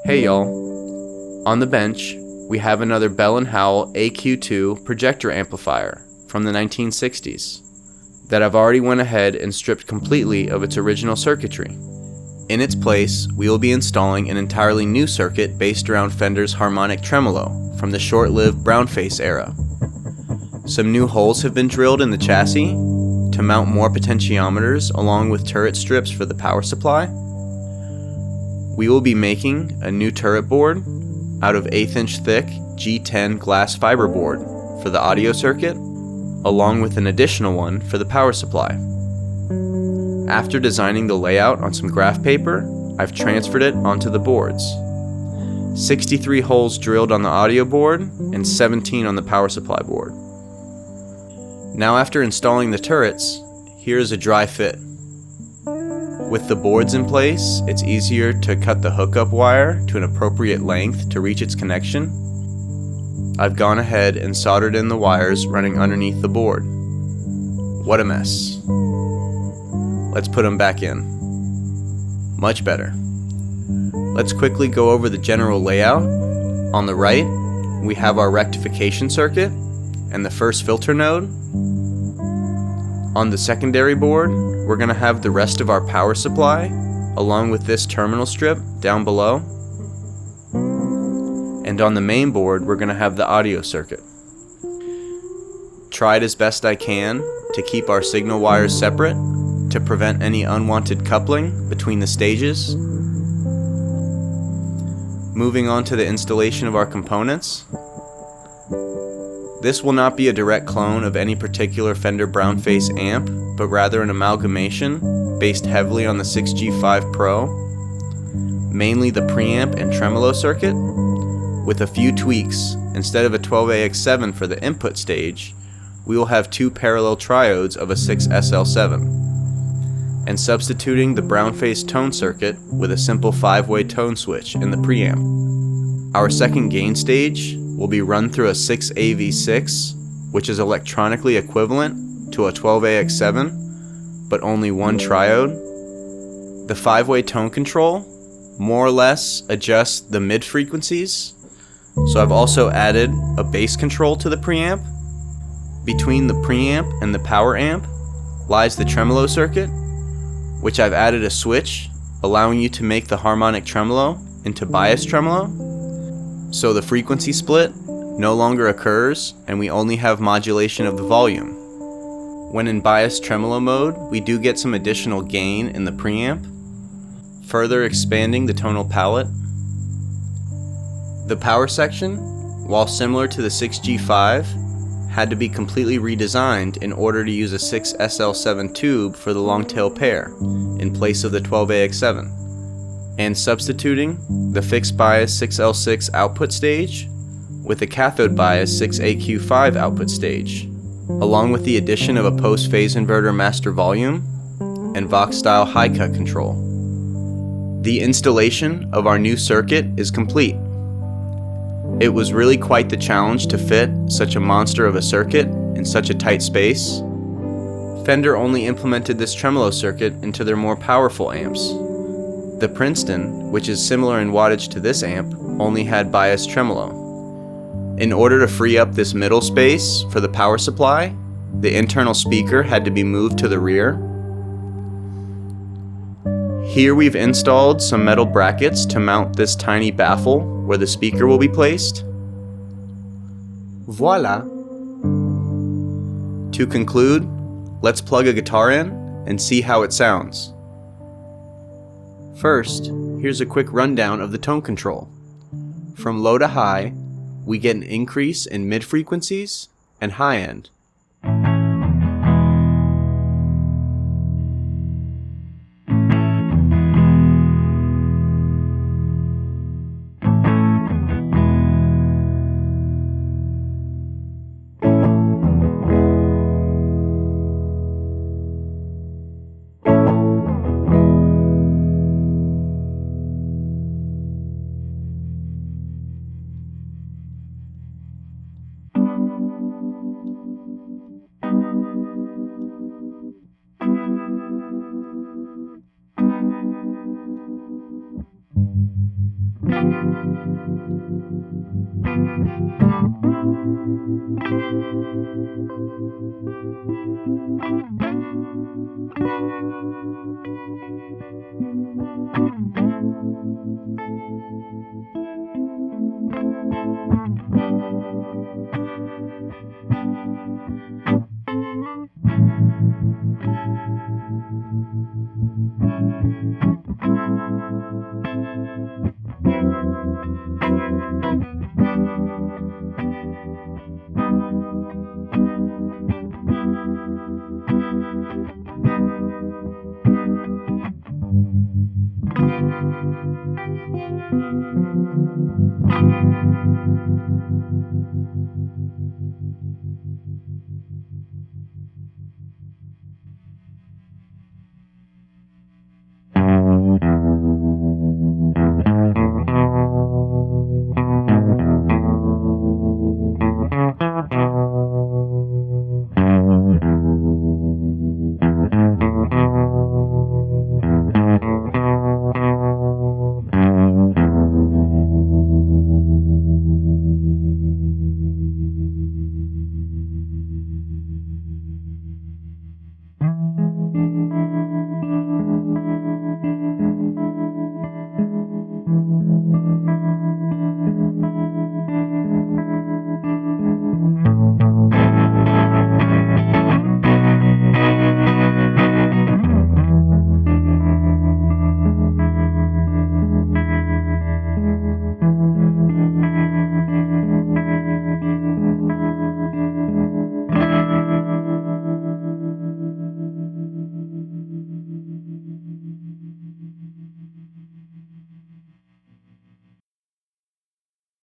Hey y'all, on the bench we have another Bell Howell AQ2 Projector amplifier from the 1960s that I've already went ahead and stripped completely of its original circuitry. In its place, we will be installing an entirely new circuit based around Fender's Harmonic Tremolo from the short-lived Brownface era. Some new holes have been drilled in the chassis to mount more potentiometers along with turret strips for the power supply. We will be making a new turret board out of 1/8 inch thick G10 glass fiber board for the audio circuit, along with an additional one for the power supply. After designing the layout on some graph paper, I've transferred it onto the boards. 63 holes drilled on the audio board and 17 on the power supply board. Now after installing the turrets, here is a dry fit. With the boards in place, it's easier to cut the hookup wire to an appropriate length to reach its connection. I've gone ahead and soldered in the wires running underneath the board. What a mess. Let's put them back in. Much better. Let's quickly go over the general layout. On the right, we have our rectification circuit and the first filter node. On the secondary board, we're going to have the rest of our power supply, along with this terminal strip down below. And on the main board, we're going to have the audio circuit. Tried as best I can to keep our signal wires separate to prevent any unwanted coupling between the stages. Moving on to the installation of our components. This will not be a direct clone of any particular Fender Brownface amp, but rather an amalgamation based heavily on the 6G5 Pro, mainly the preamp and tremolo circuit, with a few tweaks. Instead of a 12AX7 for the input stage, we will have two parallel triodes of a 6SL7, and substituting the Brownface tone circuit with a simple 5-way tone switch in the preamp. Our second gain stage will be run through a 6AV6, which is electronically equivalent to a 12AX7, but only one triode. The 5-way tone control more or less adjusts the mid frequencies, so I've also added a bass control to the preamp. Between the preamp and the power amp lies the tremolo circuit, which I've added a switch allowing you to make the harmonic tremolo into bias tremolo. So the frequency split no longer occurs and we only have modulation of the volume. When in bias tremolo mode, we do get some additional gain in the preamp, further expanding the tonal palette. The power section, while similar to the 6G5, had to be completely redesigned in order to use a 6SL7 tube for the long tail pair in place of the 12AX7. And substituting the fixed bias 6L6 output stage with a cathode bias 6AQ5 output stage, along with the addition of a post-phase inverter master volume and Vox-style high-cut control. The installation of our new circuit is complete. It was really quite the challenge to fit such a monster of a circuit in such a tight space. Fender only implemented this tremolo circuit into their more powerful amps. The Princeton, which is similar in wattage to this amp, only had bias tremolo. In order to free up this middle space for the power supply, the internal speaker had to be moved to the rear. Here we've installed some metal brackets to mount this tiny baffle where the speaker will be placed. Voila! To conclude, let's plug a guitar in and see how it sounds. First, here's a quick rundown of the tone control. From low to high, we get an increase in mid frequencies and high end.